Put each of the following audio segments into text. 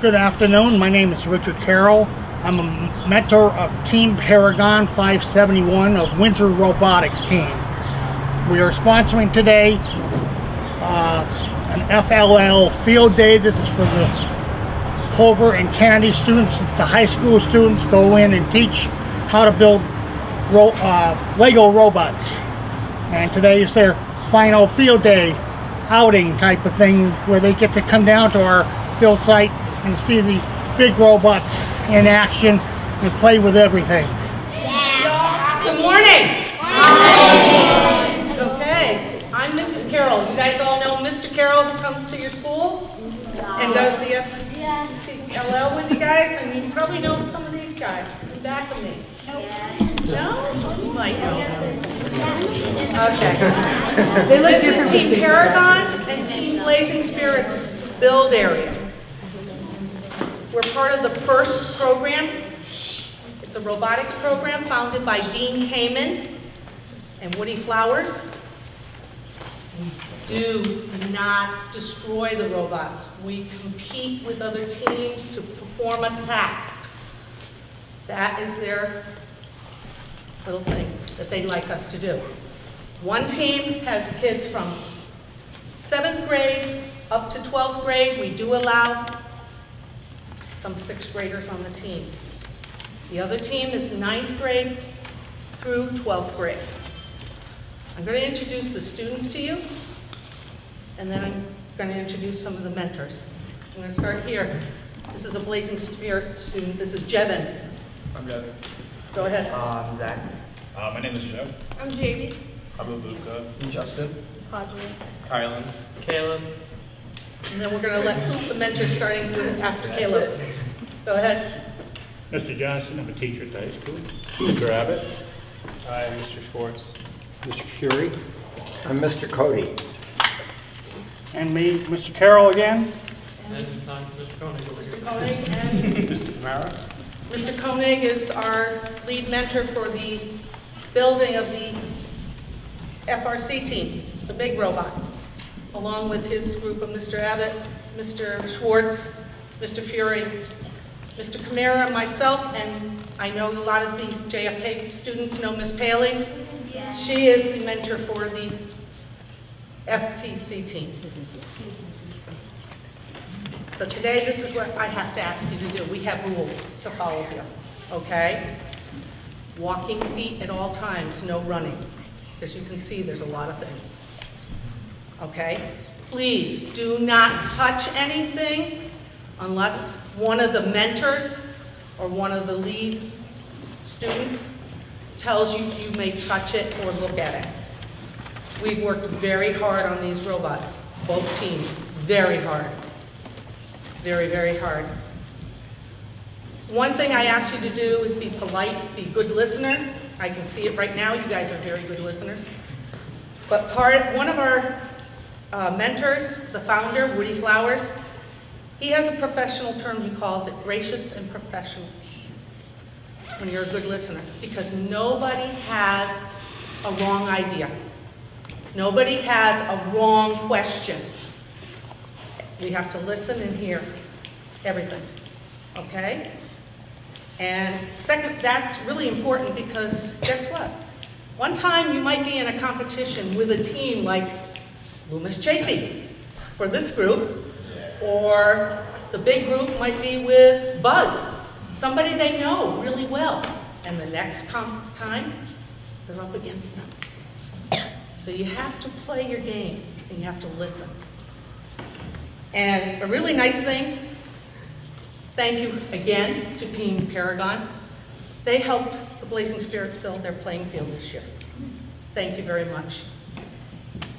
Good afternoon. My name is Richard Carroll. I'm a mentor of Team Paragon 571 of Windsor Robotics team. We are sponsoring today an FLL field day. This is for the Clover and Kennedy students. The high school students go in and teach how to build Lego robots. And today is their final field day outing type of thing, where they get to come down to our build site and see the big robots in action and play with everything. Yeah. Good morning. Hi. Okay, I'm Mrs. Carroll. You guys all know Mr. Carroll, who comes to your school and does the FLL with you guys, and you probably know some of these guys in the back of me. No? You might know. Okay. This is Team Paragon and Team Blazing Spirits build area. We're part of the FIRST program. It's a robotics program founded by Dean Kamen and Woody Flowers. We do not destroy the robots. We compete with other teams to perform a task. That is their little thing that they like us to do. One team has kids from 7th grade up to 12th grade. We do allow some 6th graders on the team. The other team is 9th grade through 12th grade. I'm going to introduce the students to you, and then I'm going to introduce some of the mentors. I'm going to start here. This is a Blazing Spirit student. This is Jevin. I'm Jevin. Go ahead. I'm Zach. My name is Joe. I'm Jamie. Abubuka. Justin. Audrey. Kylan. Caleb. And then we're going to let the mentors starting with after Caleb. Go ahead. Mr. Johnson, I'm a teacher at the high school. Mr. Abbott. Hi, I'm Mr. Schwartz. Mr. Fury. I'm Mr. Cody. And me, Mr. Carroll again. And I'm Mr. Koenig. Mr. Koenig and Mr. Kamara. Mr. Koenig is our lead mentor for the building of the FRC team, the big robot, along with his group of Mr. Abbott, Mr. Schwartz, Mr. Fury, Mr. Kamara, myself, and I know a lot of these JFK students know Miss Paley. Yeah. She is the mentor for the FTC team. So today, this is what I have to ask you to do. We have rules to follow here, okay? Walking feet at all times, no running. As you can see, there's a lot of things, okay? Please do not touch anything unless one of the mentors or one of the lead students tells you you may touch it or look at it. We've worked very hard on these robots, both teams, very hard. Very, very hard. One thing I ask you to do is be polite, be a good listener. I can see it right now, you guys are very good listeners. But one of our mentors, the founder, Woody Flowers, he has a professional term, he calls it gracious and professional, when you're a good listener, because nobody has a wrong idea. Nobody has a wrong question. We have to listen and hear everything, okay? And second, that's really important because guess what? One time you might be in a competition with a team like Loomis Chafee for this group, or the big group might be with Buzz, somebody they know really well. And the next time, they're up against them. So you have to play your game and you have to listen. And a really nice thing, thank you again to Team Paragon. They helped the Blazing Spirits build their playing field this year. Thank you very much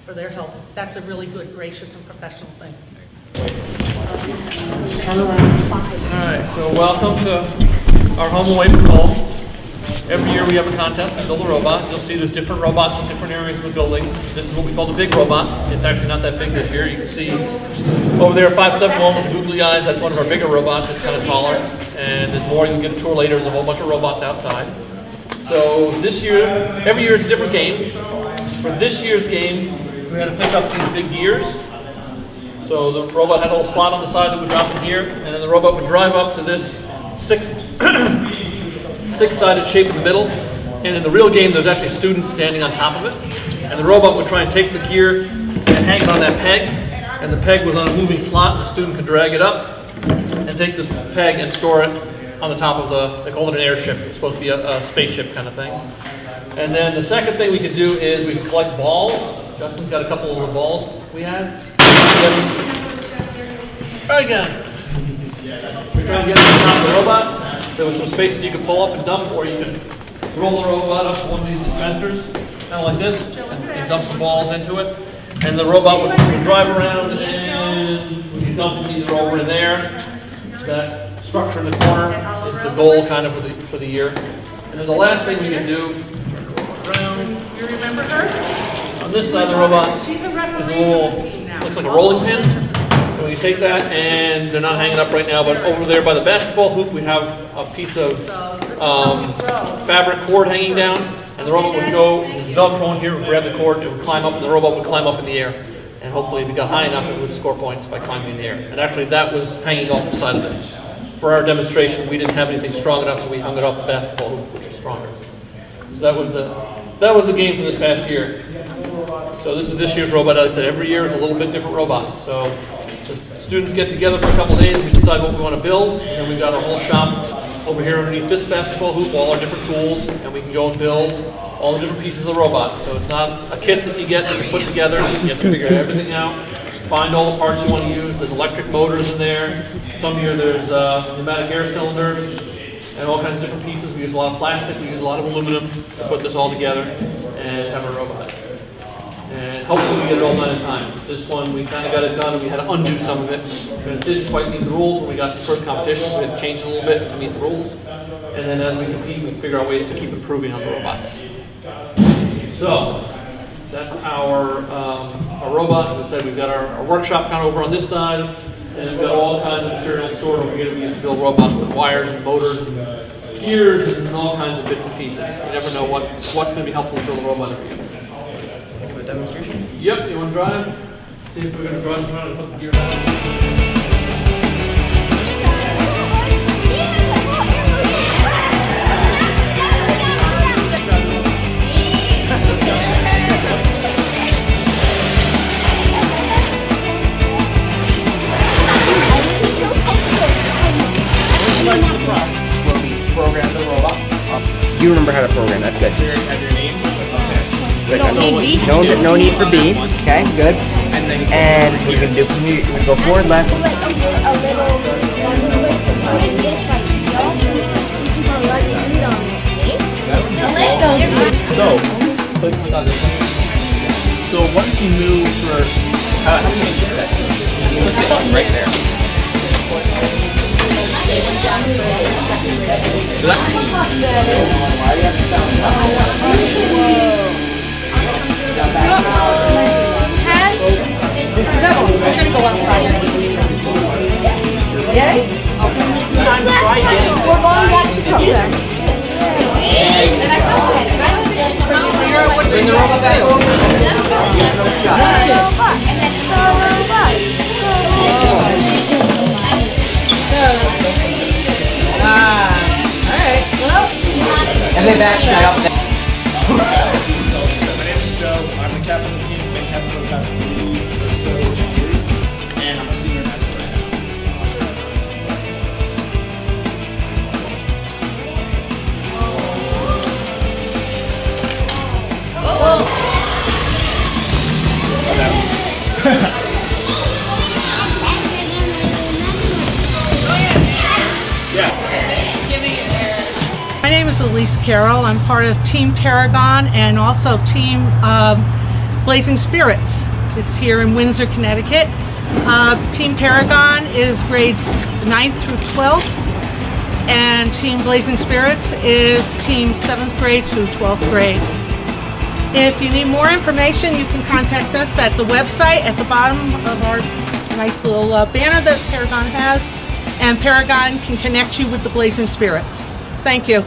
for their help. That's a really good, gracious, and professional thing. All right, so welcome to our home away from home. Every year we have a contest to build a robot. You'll see there's different robots in different areas of the building. This is what we call the big robot. It's actually not that big this year. You can see over there 571 with the googly eyes. That's one of our bigger robots. It's kind of taller. And there's more. You'll get a tour later. There's a whole bunch of robots outside. So this year, every year it's a different game. For this year's game, we had to pick up these big gears. So the robot had a little slot on the side that would drop in here, and then the robot would drive up to this six-sided shape in the middle. And in the real game, there's actually students standing on top of it. And the robot would try and take the gear and hang it on that peg. And the peg was on a moving slot, and the student could drag it up and take the peg and store it on the top of they called it an airship. It's supposed to be a spaceship kind of thing. And then the second thing we could do is we could collect balls. Justin's got a couple of the balls we had. Try again. We're trying to get on top of the robot. There was some spaces you could pull up and dump, or you could roll the robot up to one of these dispensers, kind of like this, and dump some balls into it. And the robot would drive around, and we could dump these over in there. That structure in the corner is the goal kind of for the year. And then the last thing we can do, around, You remember her? on this side of the robot, She's a is a referee little, for the team now. looks like a rolling pin. So you take that, and they're not hanging up right now, but over there by the basketball hoop, we have a piece of fabric cord hanging down, and the robot would go, there's a Velcro in here, would grab the cord, it would climb up, and the robot would climb up in the air. And hopefully if it got high enough, it would score points by climbing in the air. And actually that was hanging off the side of this. For our demonstration, we didn't have anything strong enough, so we hung it off the basketball hoop, which is stronger. So that was the game for this past year. So this is this year's robot. As I said, every year is a little bit different robot. So the students get together for a couple of days, we decide what we want to build, and we've got our whole shop over here underneath this basketball hoop, all our different tools, and we can go and build all the different pieces of the robot. So it's not a kit that you get that you put together. You have to figure everything out, find all the parts you want to use. There's electric motors in there. Some here there's pneumatic air cylinders and all kinds of different pieces. We use a lot of plastic, we use a lot of aluminum to put this all together and have a robot. And hopefully we get it all done in time. This one, we kind of got it done and we had to undo some of it. But it didn't quite meet the rules when we got to the first competition, so we had to change it a little bit to meet the rules. And then as we compete, we figure out ways to keep improving on the robot. So, that's our robot. As I said, we've got our workshop kind of over on this side, and we've got all kinds of material stored over here. We use to build robots with wires and motors and gears and all kinds of bits and pieces. You never know what's going to be helpful to build a robot every year. Give a demonstration? Yep, you want to drive? See if we're going to drive around and put the gear down. Program the robot. You remember how to program, that's good. Have your name. No need for B. Okay, good. And you can do from you can go forward, left. So once you move for how many inches is that? You put the button right there. So that This is that one. I'm going to go outside. Yay? We're going back to Clover. bring the robot back over. You have no shot. Alright, well. And then back straight up. My name is Joe. I'm the captain of the team. Been captain for the past 3 or so years. And I'm a senior in high school right now. My name is Elise Carroll. I'm part of Team Paragon and also Team Blazing Spirits. It's here in Windsor, Connecticut. Team Paragon is grades 9th through 12th, and Team Blazing Spirits is team 7th grade through 12th grade. If you need more information, you can contact us at the website at the bottom of our nice little banner that Paragon has, and Paragon can connect you with the Blazing Spirits. Thank you.